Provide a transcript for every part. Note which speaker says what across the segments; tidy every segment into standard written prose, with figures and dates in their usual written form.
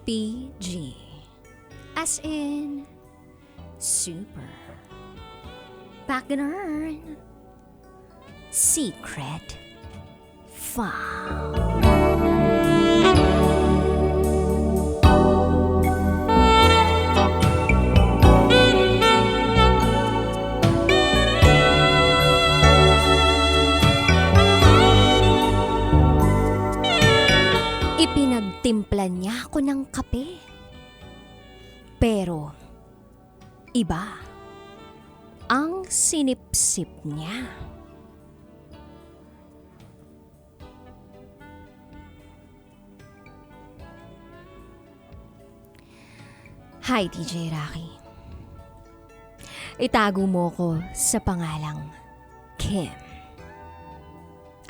Speaker 1: SPG. As in, super. Pagganern. Secret. File. Ipinagtimpla niya ako ng kape. Pero, iba ang sinipsip niya. Hi, DJ Rocky. Itago mo ko sa pangalang Kim.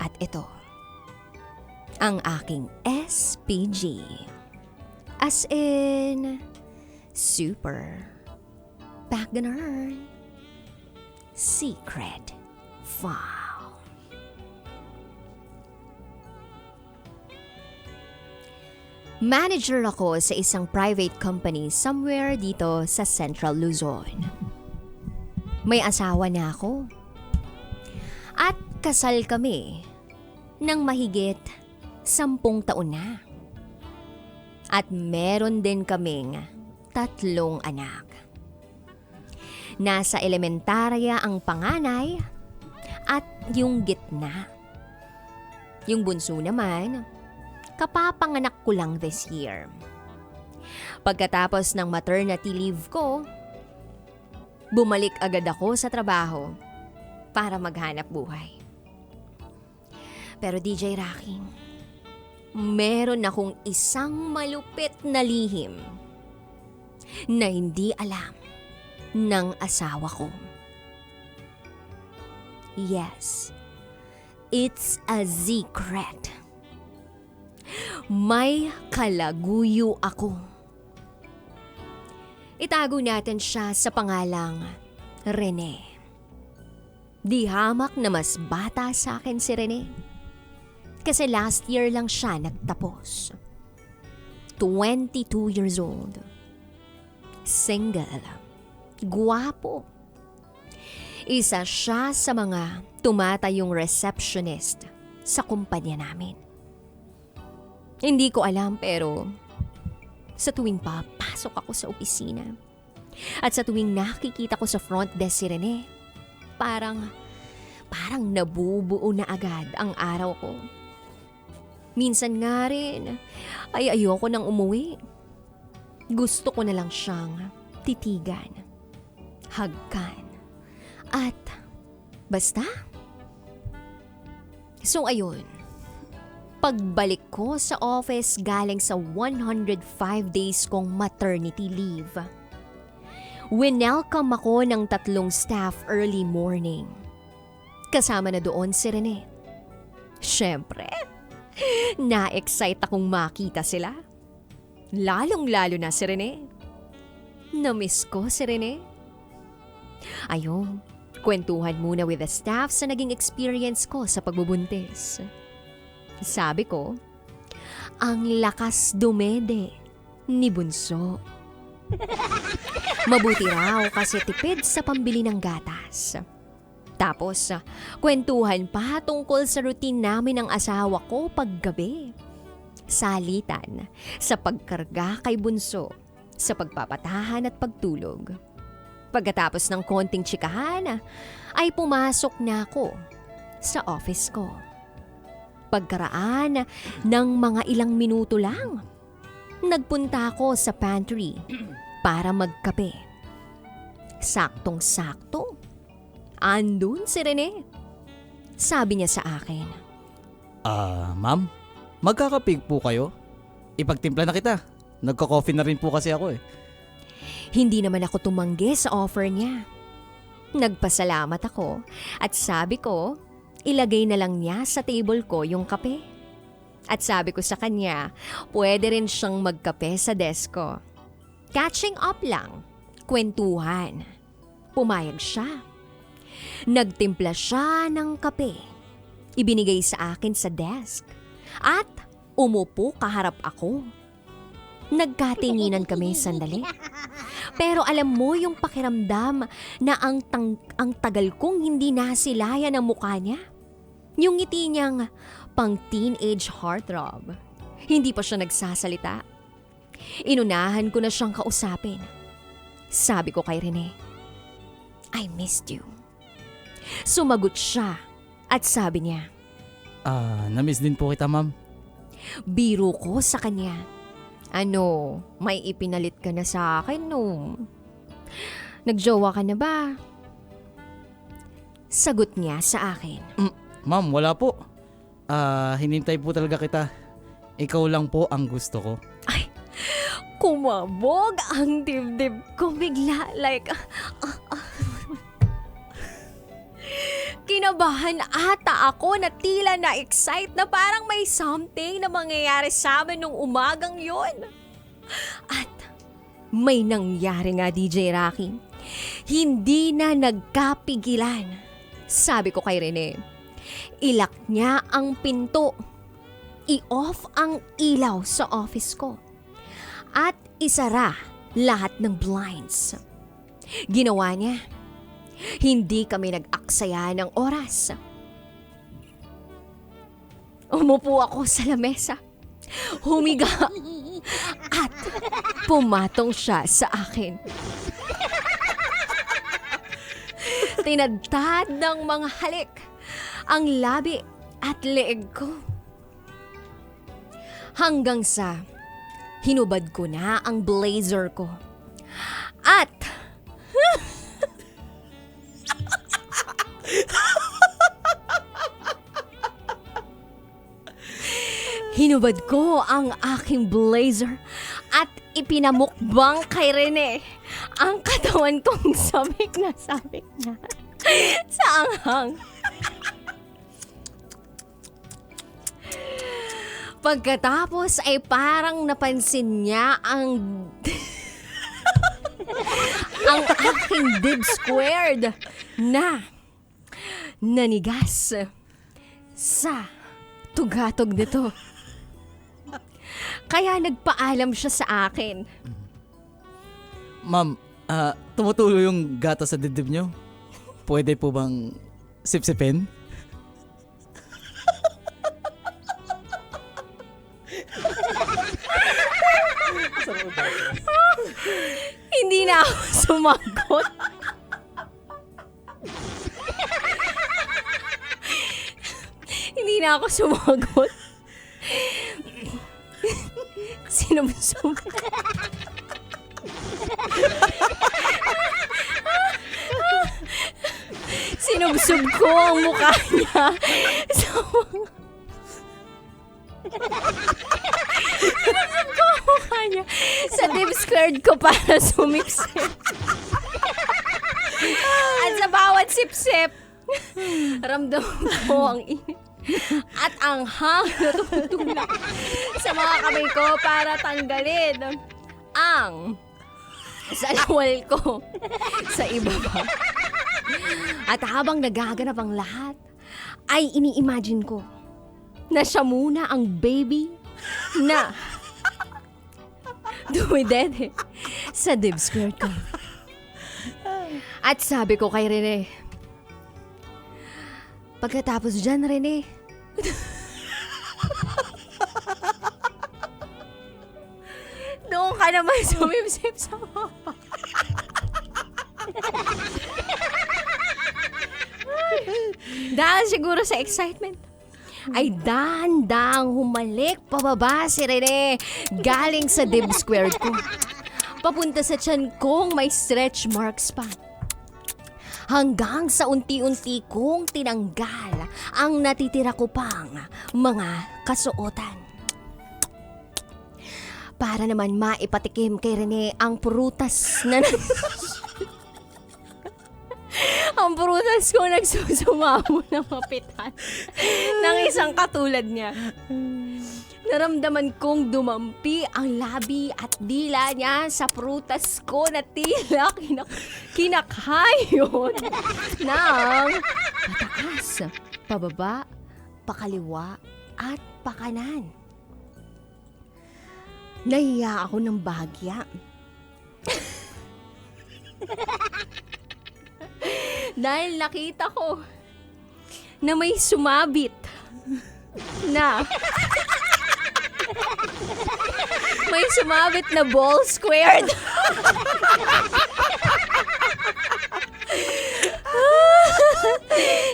Speaker 1: At ito, ang aking SPG. As in, super. Pagganern. Secret file. Manager ako sa isang private company somewhere dito sa Central Luzon. May asawa na ako. At kasal kami ng mahigit 10 taon na. At meron din kaming 3 anak. Nasa elementarya ang panganay at yung gitna. Yung bunso naman, kapapanganak ko lang this year. Pagkatapos ng maternity leave ko, bumalik agad ako sa trabaho para maghanap buhay. Pero DJ Rocky, meron akong isang malupit na lihim na hindi alam ng asawa ko. Yes, it's a secret. May kalaguyo ako. Itago natin siya sa pangalang Rene. Di hamak na mas bata sa akin si Rene. Kasi last year lang siya nagtapos. 22 years old. Single. Guwapo. Isa siya sa mga tumatayong receptionist sa kumpanya namin. Hindi ko alam pero sa tuwing papasok ako sa opisina at sa tuwing nakikita ko sa front desk si Rene, parang nabubuo na agad ang araw ko. Minsan nga rin ay ayoko nang umuwi. Gusto ko na lang siyang titigan, hagkan, at basta. So ayun, pagbalik ko sa office galing sa 105 days kong maternity leave, winelcome ako ng 3 staff early morning. Kasama na doon si Rene. Syempre, na-excite akong makita sila. Lalong-lalo na si Rene. Na-miss ko si Rene. Ayun, kwentuhan muna with the staff sa naging experience ko sa pagbubuntis. Sabi ko, ang lakas dumede ni Bunso. Mabuti raw kasi tipid sa pambili ng gatas. Tapos, kwentuhan pa tungkol sa routine namin ng asawa ko paggabi. Salitan sa pagkarga kay Bunso, sa pagpapatahan at pagtulog. Pagkatapos ng konting tsikahan, ay pumasok na ako sa office ko. Pagkaraan ng mga ilang minuto lang, nagpunta ako sa pantry para magkape. Saktong-sakto, andun si Rene. Sabi niya sa akin,
Speaker 2: Ma'am, magkakapig po kayo? Ipagtimpla na kita. Nagko-coffee na rin po kasi ako eh.
Speaker 1: Hindi naman ako tumanggi sa offer niya. Nagpasalamat ako at sabi ko, ilagay na lang niya sa table ko yung kape. At sabi ko sa kanya, pwede rin siyang magkape sa desk ko. Catching up lang, kwentuhan. Pumayag siya. Nagtimpla siya ng kape. Ibinigay sa akin sa desk. At umupo kaharap ako. Nagkatinginan kami sandali. Pero alam mo yung pakiramdam na ang tagal kong hindi nasilayan ang mukha niya? Yung ngiti niyang pang teenage heartthrob. Hindi pa siya nagsasalita. Inunahan ko na siyang kausapin. Sabi ko kay Rene, I missed you. Sumagot siya at sabi niya,
Speaker 2: Na-miss din po kita, ma'am.
Speaker 1: biro ko sa kanya. Ano, may ipinalit ka na sa akin, no? Nagjowa ka na ba? Sagot niya sa akin.
Speaker 2: Ma'am, wala po. Hinintay po talaga kita. Ikaw lang po ang gusto ko.
Speaker 1: Ay, kumabog ang dibdib ko bigla. Like, kinabahan ata ako na tila na-excite na parang may something na mangyayari sa amin nung umagang yon. At may nangyari nga, DJ Rocky. Hindi na nagkapigilan. Sabi ko kay Rene, ilak niya ang pinto. I-off ang ilaw sa office ko. At isara lahat ng blinds. Ginawa niya. Hindi kami nag-aksaya ng oras. Umupo ako sa lamesa. Humiga. At pumatong siya sa akin. Tinadtad ng mga halik ang labi at leeg ko. Hanggang sa hinubad ko na ang blazer ko. At hinubad ko ang aking blazer at ipinamukbang kay Rene ang katawan kong sabik na sa anghang. Pagkatapos ay parang napansin niya ang aking dib squared na nanigas sa tugatog nito. Kaya nagpaalam siya sa akin.
Speaker 2: Ma'am, tumutulo yung gata sa dibdib niyo. Pwede po bang sipsipin?
Speaker 1: Hindi na ako sumagot. Hindi na ako sumagot. Sinubsog. Sinubsog ko ang mukha niya sa sinubsog ko ang mukha niya sa dip squared ko para sumipsip. At sa bawat sipsip, ramdam ko ang init at ang hangin na tumutulak sa mga kamay ko para tanggalin ang salawal ko sa ibaba. At habang nagaganap ang lahat, ay ini-imagine ko na siya muna ang baby na dumidede sa dib squared ko. At sabi ko kay Rene, pagkatapos dyan, Rene, doon ka naman sumipsip sa mapa. Dahil siguro sa excitement, ay dahan-dahang humalik pababa si Rene galing sa dib squared ko. Papunta sa tiyan kong may stretch marks pa. Hanggang sa unti-unti kong tinanggal ang natitira ko pang mga kasuotan. Para naman maipatikim kay Rene ang prutas na ang prutas ko nagsusumamo ng mapitan ng isang katulad niya. Naramdaman kong dumampi ang labi at dila niya sa prutas ko na tila kinakayon ng pataas, pababa, pakaliwa at pakanan. Nahiya ako ng bahagya. Dahil nakita ko na may sumabit na ball squared.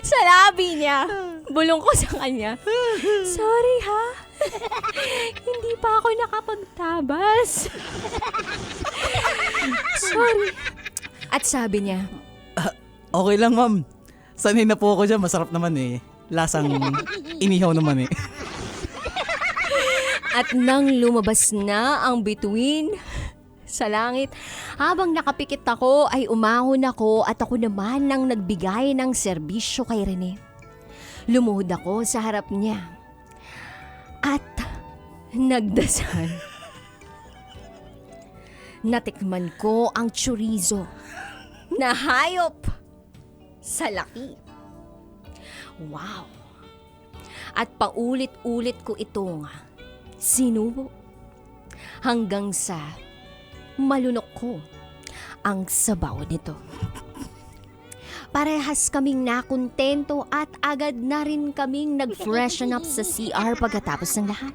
Speaker 1: Sa labi niya. Bulong ko sa kanya. Sorry ha. Hindi pa ako nakapagtabas. Sorry. At sabi niya,
Speaker 2: Okay lang, ma'am. Sanay na po ako dyan. Masarap naman eh. Lasang inihaw naman eh.
Speaker 1: at nang lumabas na ang bituin sa langit, habang nakapikit ako ay umahon ako at ako naman nang nagbigay ng serbisyo kay Rene. Lumuhod ako sa harap niya at nagdasal. Natikman ko ang chorizo na hayop sa laki. Wow! At paulit-ulit ko itong sinubo hanggang sa malunok ko ang sabaw nito. Parehas kaming nakontento at agad na rin kaming nag-freshen up sa CR pagkatapos ng lahat.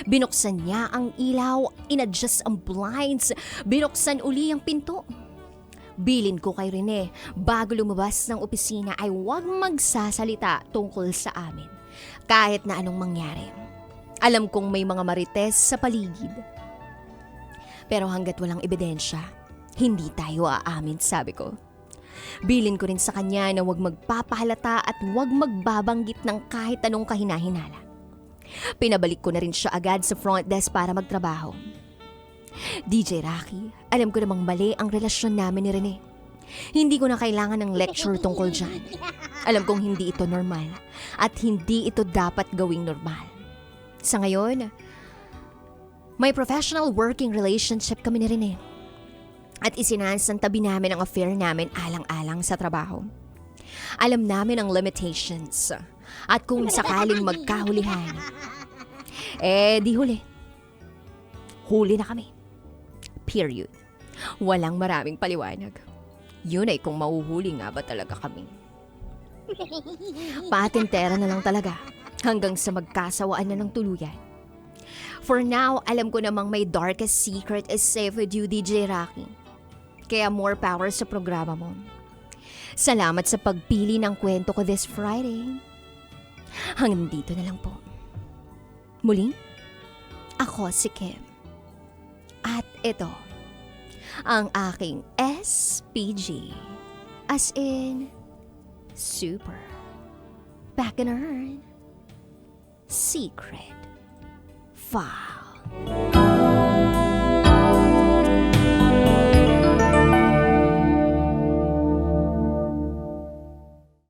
Speaker 1: Binuksan niya ang ilaw, inadjust ang blinds, binuksan uli ang pinto. Bilin ko kay Rene bago lumabas ng opisina ay huwag magsasalita tungkol sa amin. Kahit na anong mangyari. Alam kong may mga marites sa paligid. Pero hanggat walang ebidensya, hindi tayo aamin, sabi ko. Bilin ko rin sa kanya na huwag magpapahalata at huwag magbabanggit ng kahit anong kahinahinala. Pinabalik ko na rin siya agad sa front desk para magtrabaho. DJ Rocky, alam ko namang mali ang relasyon namin ni Rene. Hindi ko na kailangan ng lecture tungkol dyan. Alam kong hindi ito normal at hindi ito dapat gawing normal. Sa ngayon, may professional working relationship kami ni Rene. At isinasantabi namin ang affair namin alang-alang sa trabaho. Alam namin ang limitations. At kung sakaling magkahulihan, di huli. Huli na kami. Period. Walang maraming paliwanag. Yun ay kung mahuhuli nga ba talaga kami. Patintera na lang talaga hanggang sa magkasawaan na ng tuluyan. For now, alam ko namang my darkest secret is safe with you, DJ Rocky. Kaya more power sa programa mo. Salamat sa pagpili ng kwento ko this Friday. Hanggang dito na lang po. Muling, ako si Kim. At ito, ang aking SPG. As in, super, back in secret file.